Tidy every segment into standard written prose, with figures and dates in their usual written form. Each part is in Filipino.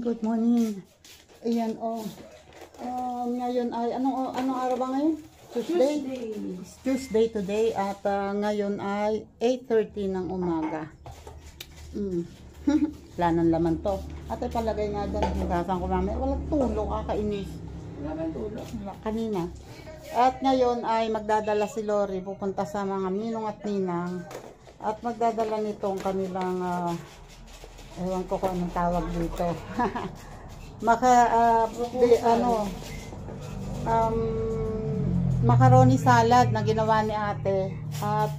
good morning. Ayan, oh. Ngayon ay, anong araw ba ngayon? Tuesday? Tuesday today at ngayon ay 8:30 ng umaga. Planong laman to. At ipalagay nga dyan, hugasan ko namin. Walang tulo, kakainis. Wala tulo? Kanina. At ngayon ay magdadala si Lori, pupunta sa mga ninong at ninang. At magdadala nitong kanilang, ewan ko kung anong tawag dito. Macaroni salad na ginawa ni ate. At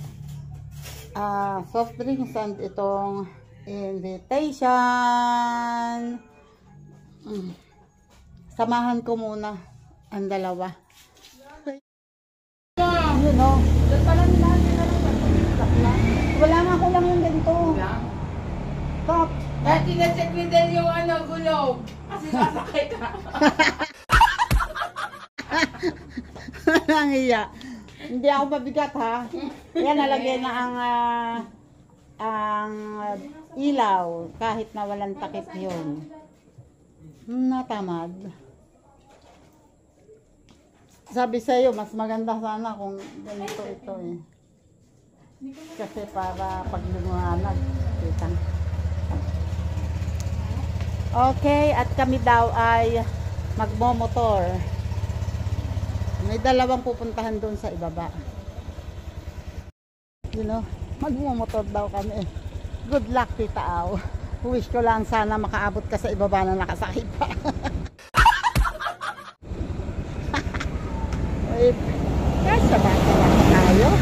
soft drinks and itong invitation. Samahan ko muna ang dalawa. You know, wala nga ko lang yung ganito. Top. Dati na-check ni Del yung gulong. Kasi sasakay ka. Ang iya. Hindi ako mabigat ha. Yan, nalagyan na ang ilaw kahit na walang takip yun. Natamad. Sabi sa'yo, mas maganda sana kung ganito ito eh. Kasi para pag lumahanag, kita. Okay, at kami daw ay magmomotor. May dalawang pupuntahan doon sa ibaba. You know, magmomotor daw kami. Good luck, Tita Au. Wish ko lang sana makaabot ka sa ibaba na nakasakit pa. Wait. Kasa ba tayo?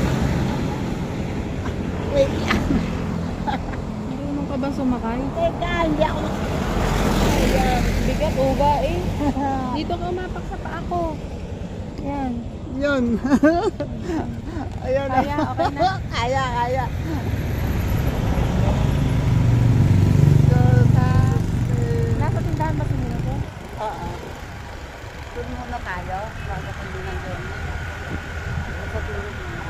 Wait lang. Marunong ka ba sumakay? Teka, hindi ako. Ayan, bigat uga eh. Dito ka umapak sa paa ko. Yan. Yun. Ayun. Kaya, okay na? Kaya. Nasa tindahan ba sinila ko? Oo. Doon muna tayo. Bago kung din doon. Sa tulog muna.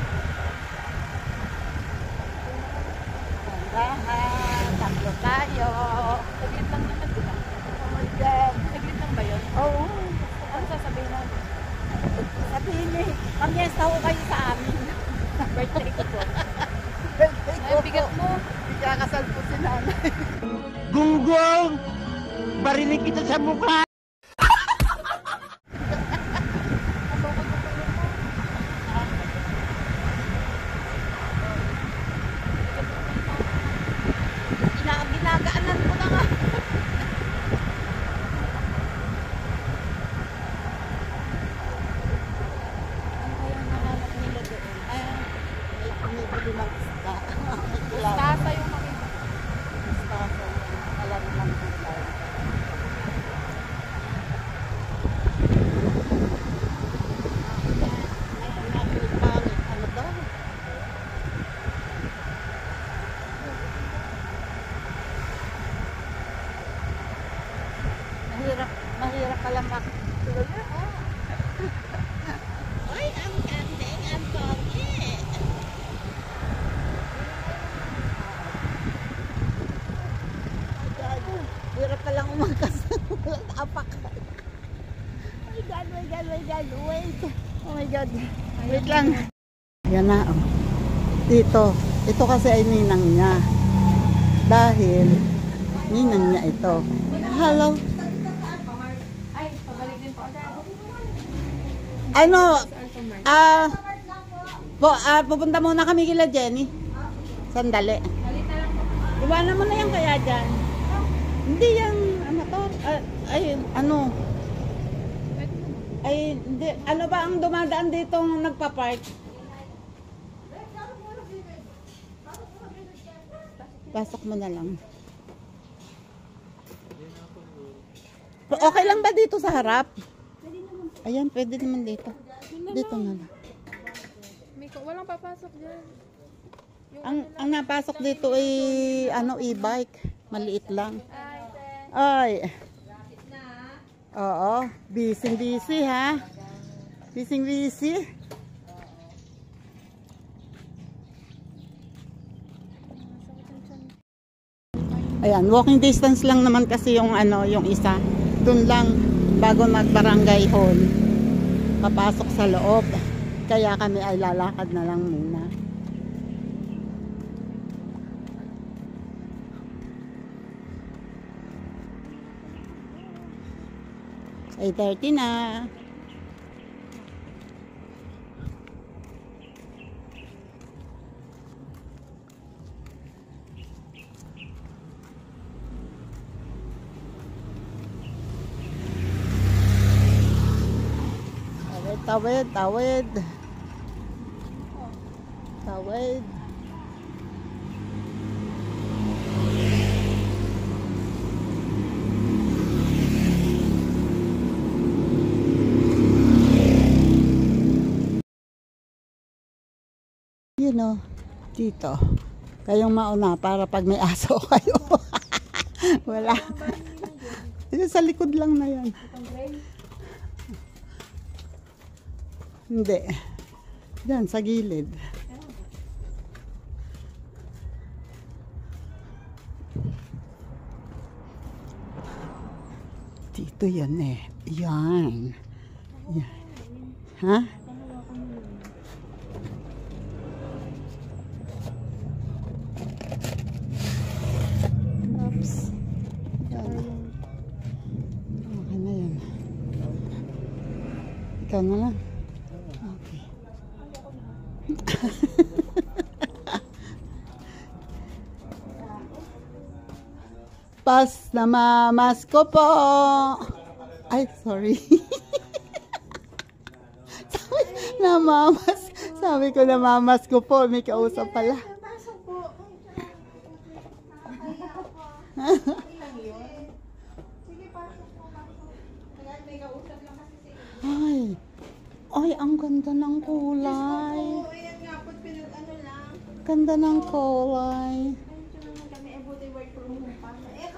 Tandahan. Tatlo tayo. Saglit lang naman diba? Oh my God. Saglit lang ba yun? Oo. Ano sasabihin natin? Sabihin niyo, pamyesta ko kayo sa amin. Birthday ko po. Birthday ko. Ay, bigat mo. Ikakasal po si nanay. Gunggong! Barinig kita sa mukha! Ginagaanan ko na nga. Bumibili ng isda. Tasa yung makita. Mustasa. Alam lang gulay. Ngayon natin pangit. Ano daw? Mahirap pala Ay, ang gandeng, ang pogi. Hirap pa lang umangkas. Apak. My God. Wait. Oh my God. Wait lang. Yan na. Oh. Dito. Ito kasi ay ninang niya. Dahil ninang niya ito. Hello. Ay, pabalik din po agad. Pupunta muna kami kila Jenny. Sandali. Balik na lang po. Iwanan mo na yan kaya dyan. Hindi yan, hindi, ano ba ang dumadaan dito nagpa-park? Pasok mo na lang. Okay lang ba dito sa harap? Ayan, pwede naman dito. Dito na lang. Walang papasok dyan. Ang napasok dito ay e-bike. Maliit lang. Ay. Oo, busy ha. Busy. Ayan, walking distance lang naman kasi yung ano, yung isa. Doon lang bago mag-barangay hall. Papasok sa loob. Kaya kami ay lalakad na lang muna. Ay 30 na. Tawid, tawid. Tawid. You know, dito. Kayong mauna para pag may aso kayo. Wala. Dito sa likod lang na yan. Hindi. Diyan, sa gilid. Dito yan eh. Yan. Yan. Ha? Oops. Yan. Okay na yan. Ikaw na lang. Pas na mamas ko po. Ay, sorry. Sabi ko na mamas ko po. May kausap pala. Ay. Ay, ang ganda ng kulay. Ganda ng kulay.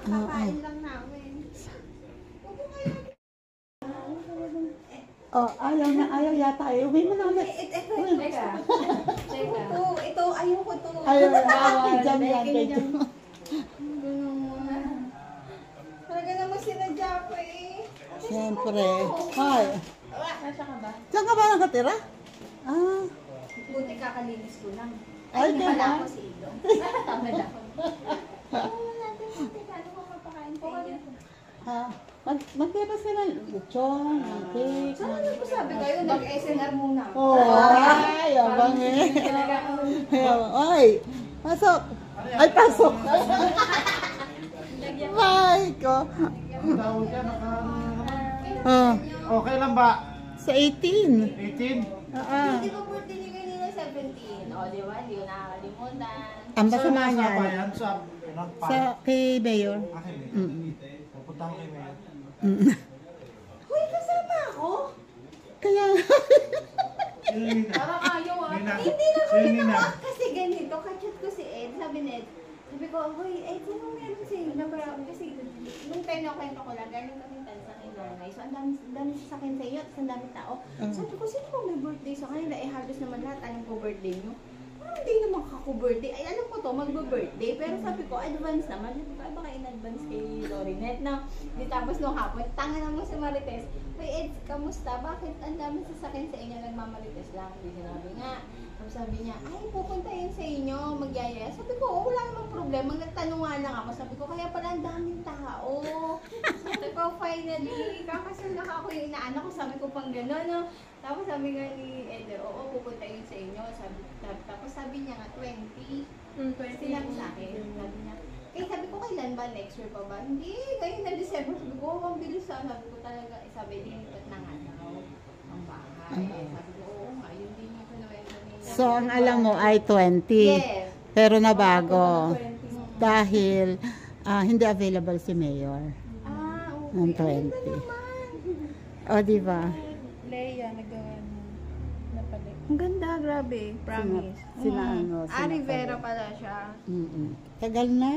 Kakakain lang namin. Oh, ayaw na, ayaw yata. Uwi mo na ulit. Teka. Ito, ayaw ko to. Ayaw na. Diyan yan. Talaga naman sinadya ko eh. Siyempre. Hi. Nasa ka ba? Diyan ka ba nakatira? Ah. Buti kakalinis ko lang. Ay, Ay, diba? wala ako si Ido. Tama na ako. Oo natin, buti ka. Ano ko mapakain sa inyo? Ha? Maglabas ka ng lechon, ng cake. Saan ano po sabi kayo? Nag-SNR muna. Oh, ay, abang eh. Ay, pasok. Ay, pasok. Ay, ko. Tawag ka, Ah, Okay lang ba? sa 18. 18? Hindi ko birthday ni kanina 17. O, di ba? Hindi ko nakakalimutan. Ang basama Saan niya. nasa bayan? Sa, Sa kay Mayor. Akin eh. Mm. Pupunta ko kay Mayor. Hoy, kasama ako? Kaya, Parang ayaw ah. Hindi na Sino kayo na? Kasi ganito, kachat ko si Ed. Sabi ni Ed, sabi ko, hoy, Ed, sino meron sa inyo? Kasi nung time na kwento ko lang, galing kami tansa kay Nanay. So, ang dami sa akin sa inyo, at ang dami tao. Sabi ko, sino ba may birthday sa kanila? Eh, halos naman lahat, alam ko birthday nyo. Parang hindi naman kako-birthday. Ay, alam ko to, magbo-birthday. Pero sabi ko, advance naman. Sabi ko, ay, baka in-advance kay Lorinette na. Di tapos nung hapon, tanga naman si Marites. Hoy, Ed, kamusta? Bakit ang dami sasakyan sa inyo nagmamarites lang? Hindi sinabi nga. Tapos sabi niya, ay, pupunta yun sa inyo, magyayaya. Sabi ko, oh, wala namang problema. Nagtanong nga lang ako. Sabi ko, kaya pala ang daming tao. Sabi ko, finally, kakasulak ako yung inaanak ko. Sabi ko pang gano'n, no? Tapos sabi nga ni Ed, oo, pupunta yun sa inyo. Tapos sabi niya nga, 20. 20. Sinabi sa akin, sabi niya, eh, sabi ko, kailan ba? Next year pa ba? Hindi, kayo na December. Sabi ko, ang bilis ah. Sabi ko talaga, sabi, linipat na nga daw ang bahay. Sabi ko, oo nga, yun din yung kinuwento niya. so ang alam mo ay 20. Yes. Pero nabago. 20. Dahil hindi available si Mayor. Ah, okay. Ng 20. Ayun na naman. O, di ba? Leia, nagawa na pala. Ang ganda, grabe. Promise. Sina ano, sina Rivera pala siya. Tagal na.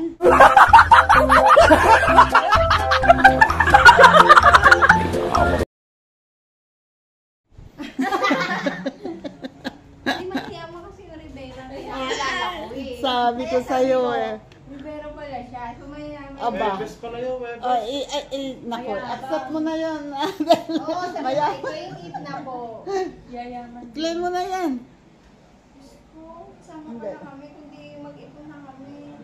Hindi masiyama kasi yung Rivera. Kaya alala ko eh. Sabi ko sa'yo eh. Rivera pala siya. So may Aba. Webes pala yun, Webes. Naku, accept mo na yun. Oo, sabi Maya. ko, claim it na po. Yayaman. Claim mo na yan. Oo, sama pa na kami, kundi mag-ipon na kami.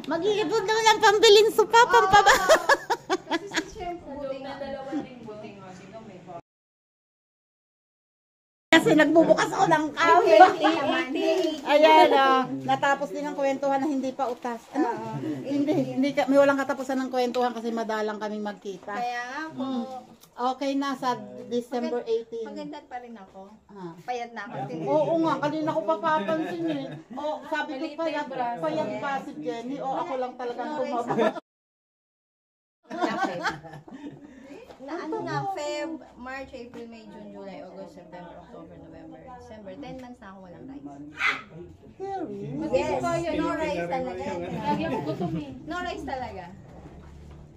Mag-iipon naman ng pambiling supa, pampaba. Kasi si Chef, buti nga. Kasi nagbubukas ako ng kape. Ayan, natapos din ang kwentuhan na hindi pa utas. May walang katapusan ng kwentuhan kasi madalang kaming magkita. Kaya nga po, Okay na sa December 18. maganda pa rin ako. Ah. Payat na ako. Oo nga, kanina ko papapansin eh. Sabi ko payat ba si Jenny? Ako lang talagang tumaba. Ano na, Feb, March, April, May, June, July, August, September, October, November, December. 10 months na ako walang rice. Yes, no rice talaga. Lagi ako gutom eh. No rice talaga.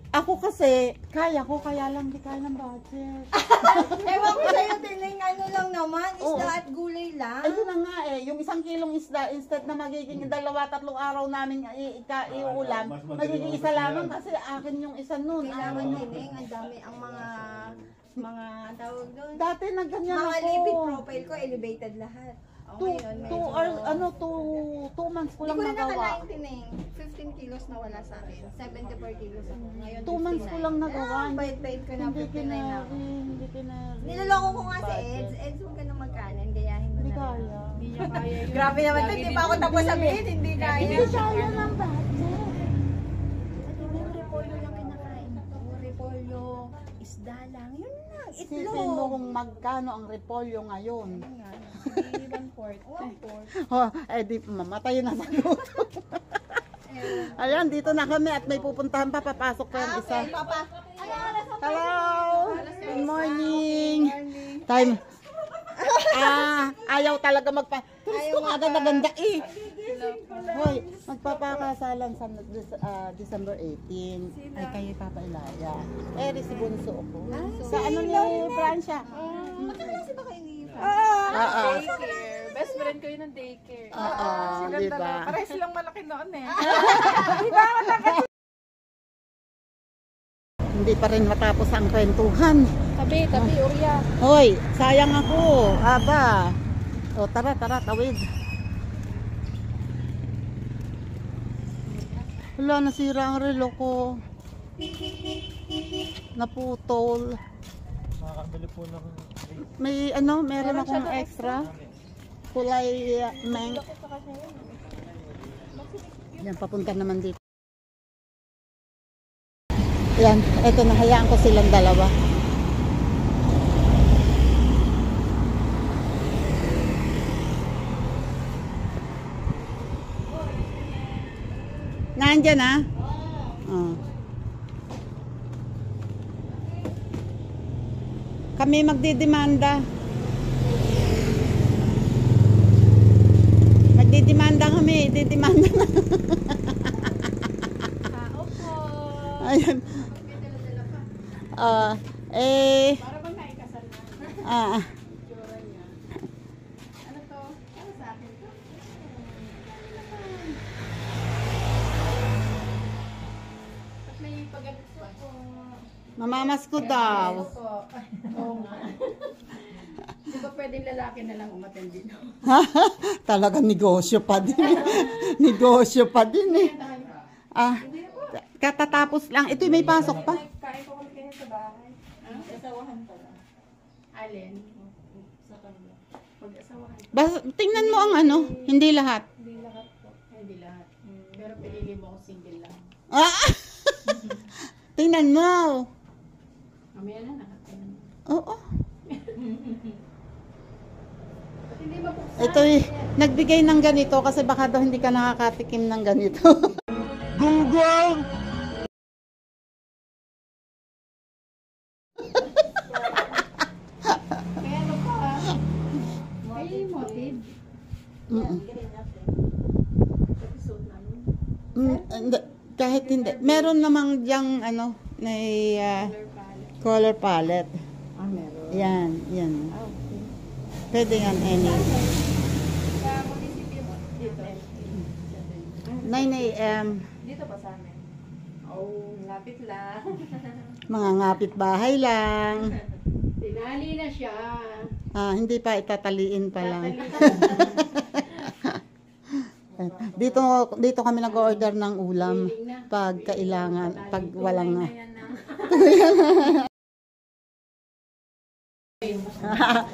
Ako kasi, kaya lang di kaya ng budget. Ewan ko sa'yo, Tining, ano lang naman, isda at gulay lang. Ayun na nga yung 1 kilong isda, instead na magiging 2-3 araw namin iuulam, magiging isa lamang kasi akin yung isa nun. Kailangan, Tining, ang dami, ang mga tawag doon. Dati na ganyan Mga ako. lipid profile ko, elevated lahat. O, ngayon, medyo... 2 months ko Hindi lang ko na nagawa. nakalain, Tining. 15 kilos na wala sa akin. 74 kilos ako. Ngayon, 2 months ko lang nagawa. Bait-bait ko na, 59 na ako. Hindi kinari. Niloloko ko nga si Eds. Eds, huwag ka na magkanin. Gayahin mo Hindi na. kaya. Hindi niya kaya yun. Grabe naman, hindi pa ako tapos sabihin. Hindi kaya. Hindi kaya ng budget. Puro repolyo lang kinakain. Puro repolyo, isda lang. Yun lang, Isipin mo itlog. kung magkano ang repolyo ngayon. Hindi 1/4. Di mamatay na sa gutom. Ayan, dito na kami at may pupuntahan pa, papasok pa yung isa. Okay, Papa. Hello! Good morning! Time. Ayaw talaga Gusto nga agad na ganda eh. Hoy, magpapakasalan sa December 18. Ay, kayo Papa Ilaya. Si Bunso ako. Sa ano ni Francia? Magkaklase ba kayo ni Daycare. Best friend ko yun ng daycare. Di ba? Pareho silang malaki noon eh. Hindi pa rin matapos ang kwentuhan. Tabi, Urya. Hoy, sayang ako. Aba. Tara, tawid. Wala, nasira ang relo ko. Naputol. Makakabili po ng... Meron akong extra. Kulay meng. Yan, papunta naman dito. Yan, eto na, hayaan ko silang dalawa. Nandyan ah? Kami magdidemanda. Magdidemanda kami, didemanda na. Opo. Ayan. Para bang naikasal na? Ano to? Ano sa akin to? Ba't may pag-abot pa? Mamamas ko daw. Oo nga. Di ba pwedeng lalaki na lang umattend dito? Talaga negosyo pa din. Negosyo pa din eh. Katatapos lang. Ito may pasok pa. Kain ko kami kayo sa bahay. Mag-asawahan pala. Alin? Sa kanila. Mag-asawahan. Tingnan mo ang hindi lahat. Hindi lahat po. Hindi lahat. Pero pinili mo ako single lang. Tingnan mo. Mamaya na nakatingin. Oo. Ba't hindi mapuksan? Ito nagbigay ng ganito kasi baka daw hindi ka nakakatikim ng ganito. Gunggong! Kaya ano pa? May motive. Episode namin. Kahit hindi. Meron namang diyang color palette. Meron. Yan. Okay. Pwede yan any. Sa munisipyo mo? Dito. 9 a.m. Dito ba sa amin? Oo, lapit lang. Mga ngapit bahay lang. Tinali na siya. Hindi pa, itataliin pa lang. Tatali. Dito kami nag-order ng ulam pag kailangan, pag walang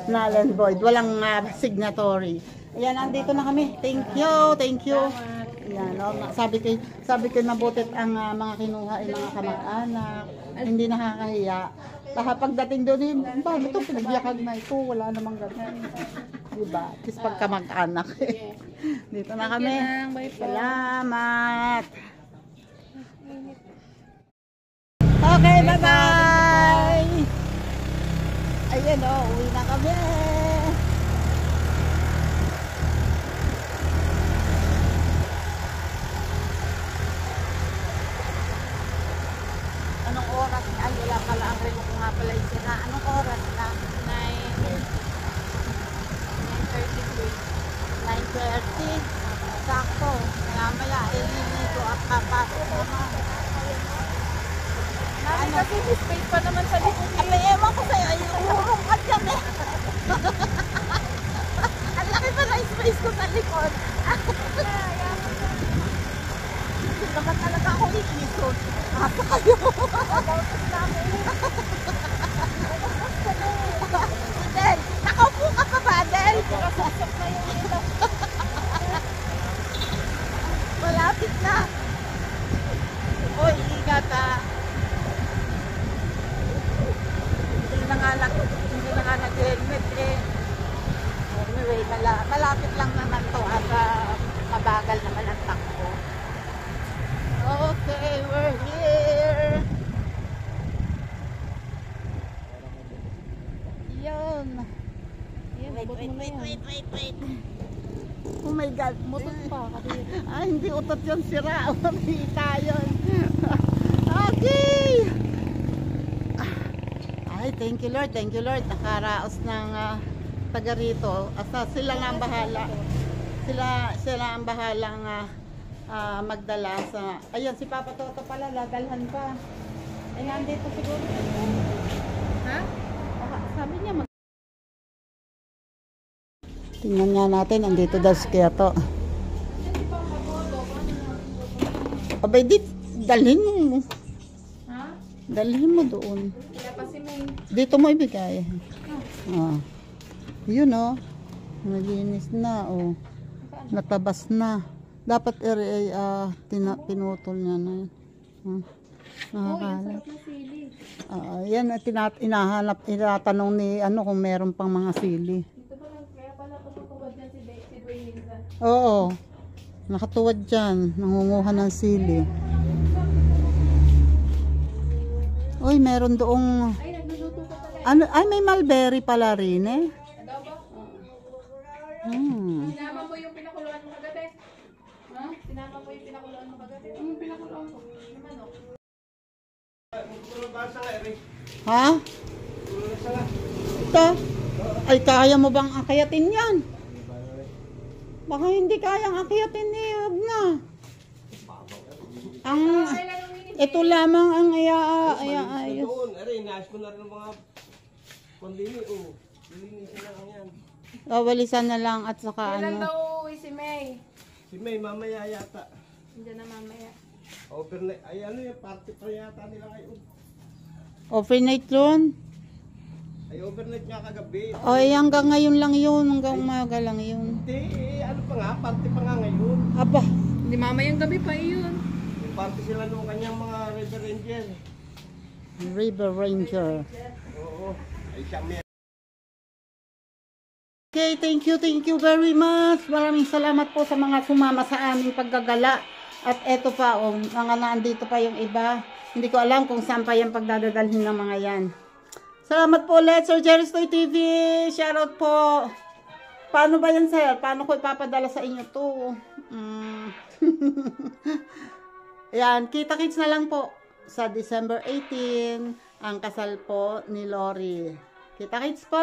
Nalen Boyd, walang signatory. Ayan, nandito na kami. Thank you, thank you. Ayan, sabi ko nabutit ang mga kinuha ay mga kamag-anak. Hindi nakakahiya. Pagdating doon, bakit ito pinagyakag na ito? Wala namang ganun. Diba? At pag kamag-anak. Dito na kami. Salamat. Okay, bye-bye. Ayan o, uwi na kami. Anong oras na? Ay, wala pala ang relo ko nga pala yung sina. Anong oras na? 9:30. Sakto. Maya-maya, ililigo at papasok naman. Mami, kasi may space pa naman sa likod. Abay, ewan ko sa'yo. Ay, urong ka dyan eh. Ang laki pa na space ko sa likod. Hindi naman talaga ako ikisod. Asa kayo? Del, nakaupo ka pa ba, Del? Malapit na. Uy, ingat ah. Hindi na nga nag-helmet eh. Anyway, malapit lang naman to at mabagal naman ang takbo. Okay, we're here. Yun. Wait. Oh my God. Mutot pa. Hindi utot yun, sira. Mabita yun. Okay. Ay, thank you Lord. Nakaraos ng taga rito. Sila nga ang bahala. Sila ang bahalang magdala sa... Ayun, si Papa Toto pala, ladalhan pa. Ay, nandito siguro. Ha? Sabi niya tingnan nga natin, nandito daw si Kyato. Abay, dalhin mo. Ha? Dalhin mo doon. Kaya pa si May. Dito mo ibigay. Yun o. Nalinis na o. Natabas na. Dapat pinutol niya na yun. Nakakalat. Yan, tinatanong ni kung meron pang mga sili. Kaya pala tutuwad niya si Dwayne minsan. Oo. Nakatuwad dyan. Nangunguha ng sili. Uy, meron doong... Ay, nagluluto ka pala. Ay, may mulberry pala rin eh. Adobo? Sinama mo yung pinakuluan mo kagabi? Ha? Sinama mo yung pinakuluan mo kagabi? Yung pinakuluan ko. Yung manok. Ha? Ito? Ay, kaya mo bang akyatin yan? Baka hindi kayang akyatin ni Huwag na. Ito lamang ang ayos. Doon, inaayos ko na rin ng mga pandini. Lilinisin na lang yan. Walisan na lang at saka Kailan ano. daw uwi si May? Si May, mamaya yata. Hindi na mamaya. Overnight. Ay, yung party pa yata nila ngayon. Overnight yun? Ay, overnight nga kagabi. Ay, hanggang ngayon lang yun. Hanggang umaga lang yun. Hindi, ano pa nga, party pa nga ngayon. Aba. Hindi mamayang gabi pa yun. Yung party sila nung kanyang mga River Ranger. River Ranger. Oo. Ay, siya may... Okay, thank you very much. Maraming salamat po sa mga sumama sa aming paggagala. At eto pa, mga naandito pa yung iba. Hindi ko alam kung saan pa yung pagdadadalhin ng mga yan. Salamat po ulit, Sir Jerry Stoy TV. Shoutout po. Paano ba yan, sir? Paano ko ipapadala sa inyo to? Yan, kita-kits na lang po sa December 18, ang kasal po ni Lori. Kita-kits po!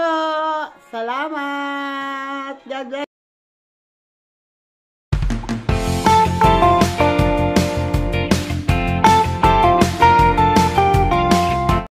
Salamat! God bless!